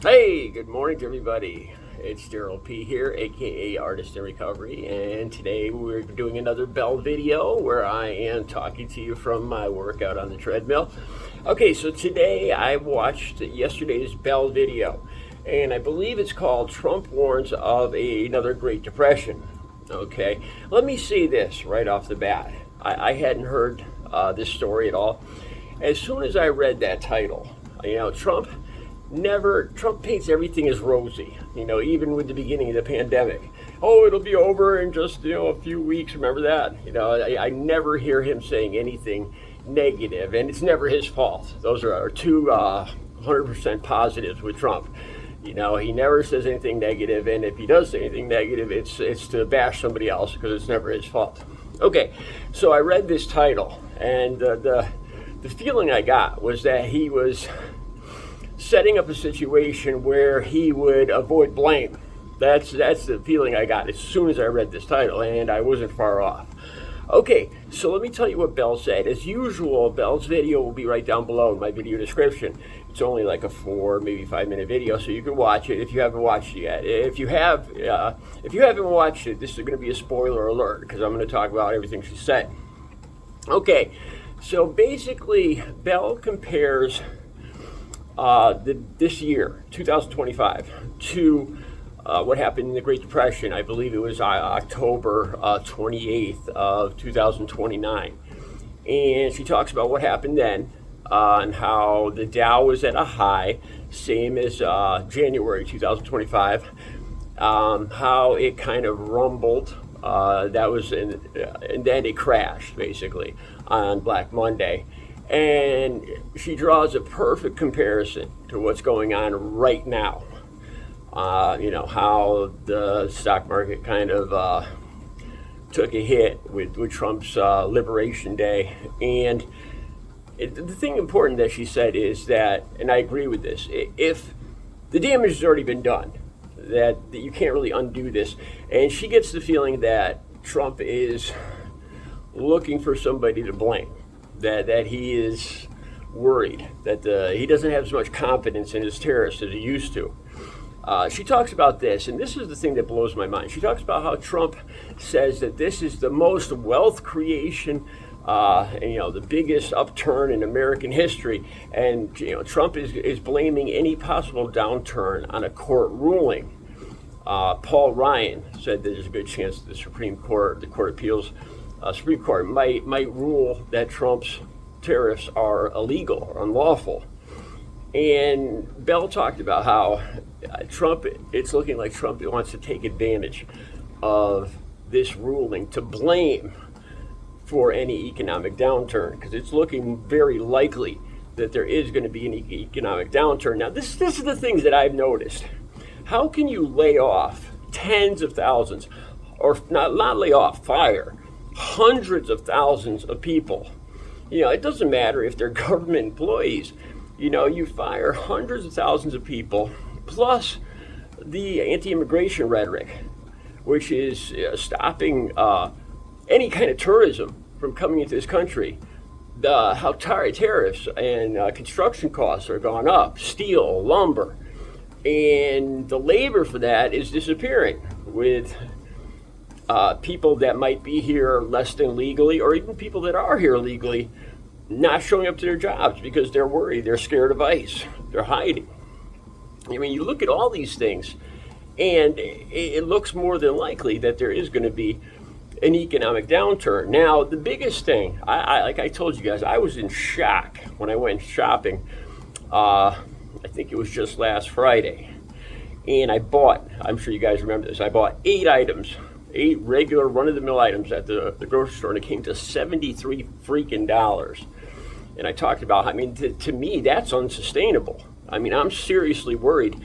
Hey, good morning to everybody. It's Daryl P here, aka Artist in Recovery, and today we're doing another Belle video where I am talking to you from my workout on the treadmill. Okay, so today I watched yesterday's Belle video, and I believe it's called Trump Warns of Another Great Depression. Okay, let me say this right off the bat. I hadn't heard this story at all. As soon as I read that title, Trump paints everything as rosy, even with the beginning of the pandemic. Oh, it'll be over in just, a few weeks. Remember that? I never hear him saying anything negative, and it's never his fault. Those are our two 100% positives with Trump. He never says anything negative, and if he does say anything negative, it's to bash somebody else because it's never his fault. Okay, so I read this title, and the feeling I got was that he was setting up a situation where he would avoid blame. That's the feeling I got as soon as I read this title, and I wasn't far off. Okay, so let me tell you what Belle said. As usual, Belle's video will be right down below in my video description. It's only like a 4, maybe 5-minute video, so you can watch it if you haven't watched it yet. If you haven't watched it, this is going to be a spoiler alert because I'm going to talk about everything she said. Okay, so basically, Belle compares this year, 2025, to what happened in the Great Depression. I believe it was October 28th of 2029. And she talks about what happened then and how the Dow was at a high, same as January 2025, how it kind of rumbled. And then it crashed, basically, on Black Monday. And she draws a perfect comparison to what's going on right now. How the stock market kind of took a hit with Trump's Liberation Day. And the thing important that she said is that, and I agree with this, if the damage has already been done, that you can't really undo this. And she gets the feeling that Trump is looking for somebody to blame. That he is worried, that he doesn't have as much confidence in his terrorists as he used to. She talks about this, and this is the thing that blows my mind. She talks about how Trump says that this is the most wealth creation, the biggest upturn in American history. And, Trump is blaming any possible downturn on a court ruling. Paul Ryan said that there's a good chance that the Supreme Court might rule that Trump's tariffs are illegal or unlawful. And Belle talked about how it's looking like Trump wants to take advantage of this ruling to blame for any economic downturn, because it's looking very likely that there is going to be an economic downturn. Now, this is the things that I've noticed. How can you lay off tens of thousands, or not lay off, fire hundreds of thousands of people? It doesn't matter if they're government employees. You fire hundreds of thousands of people, plus the anti-immigration rhetoric, which is stopping any kind of tourism from coming into this country. How tariffs and construction costs are gone up, steel, lumber, and the labor for that is disappearing with people that might be here less than legally, or even people that are here legally, not showing up to their jobs because they're worried, they're scared of ICE, they're hiding. You look at all these things, and it looks more than likely that there is going to be an economic downturn. Now, the biggest thing, like I told you guys, I was in shock when I went shopping. I think it was just last Friday, and I'm sure you guys remember this, I bought 8 items. 8 regular run-of-the-mill items at the grocery store, and it came to $73 freaking dollars. And I talked about, to me, that's unsustainable. I'm seriously worried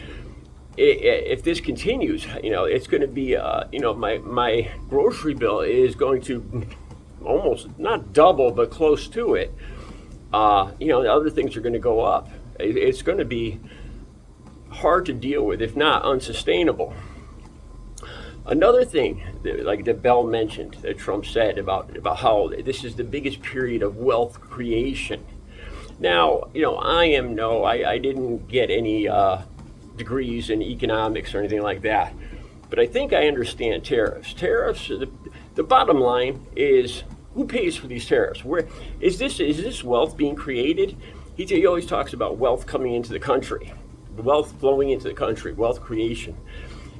if this continues. It's going to be, my grocery bill is going to almost not double, but close to it. The other things are going to go up. It's going to be hard to deal with, if not unsustainable. Another thing, that Belle mentioned, that Trump said about how this is the biggest period of wealth creation. Now, I didn't get any degrees in economics or anything like that, but I think I understand tariffs. Tariffs, the bottom line is, who pays for these tariffs? Where is this wealth being created? He always talks about wealth coming into the country, wealth flowing into the country, wealth creation.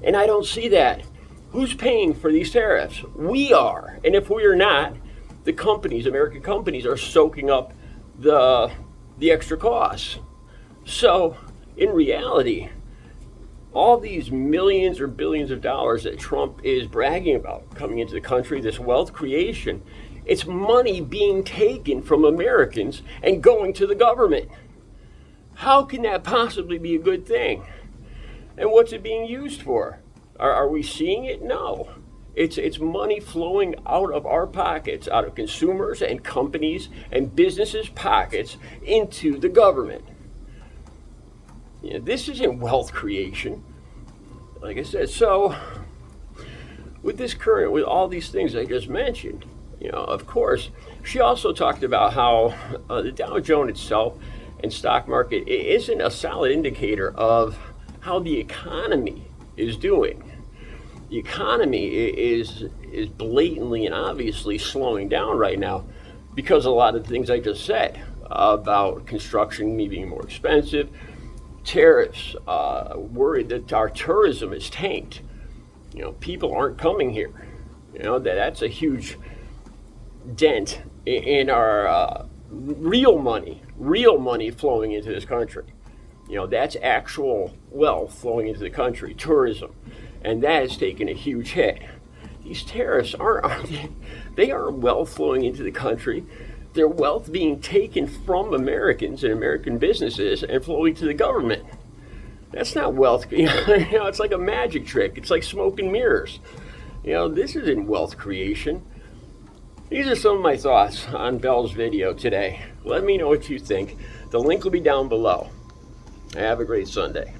And I don't see that. Who's paying for these tariffs? We are. And if we are not, the companies, American companies, are soaking up the extra costs. So in reality, all these millions or billions of dollars that Trump is bragging about coming into the country, this wealth creation, it's money being taken from Americans and going to the government. How can that possibly be a good thing? And what's it being used for? Are we seeing it? No. It's money flowing out of our pockets, out of consumers and companies and businesses' pockets into the government. You know, this isn't wealth creation, like I said. So with all these things I just mentioned, of course, she also talked about how the Dow Jones itself and stock market isn't a solid indicator of how the economy is doing. The economy is blatantly and obviously slowing down right now because of a lot of the things I just said about construction being more expensive, tariffs, worried that our tourism is tanked. People aren't coming here. That's a huge dent in our real money flowing into this country. That's actual wealth flowing into the country, tourism, and that has taken a huge hit. These tariffs aren't wealth flowing into the country. They're wealth being taken from Americans and American businesses and flowing to the government. That's not wealth. It's like a magic trick. It's like smoke and mirrors. This isn't wealth creation. These are some of my thoughts on Belle's video today. Let me know what you think. The link will be down below. Have a great Sunday.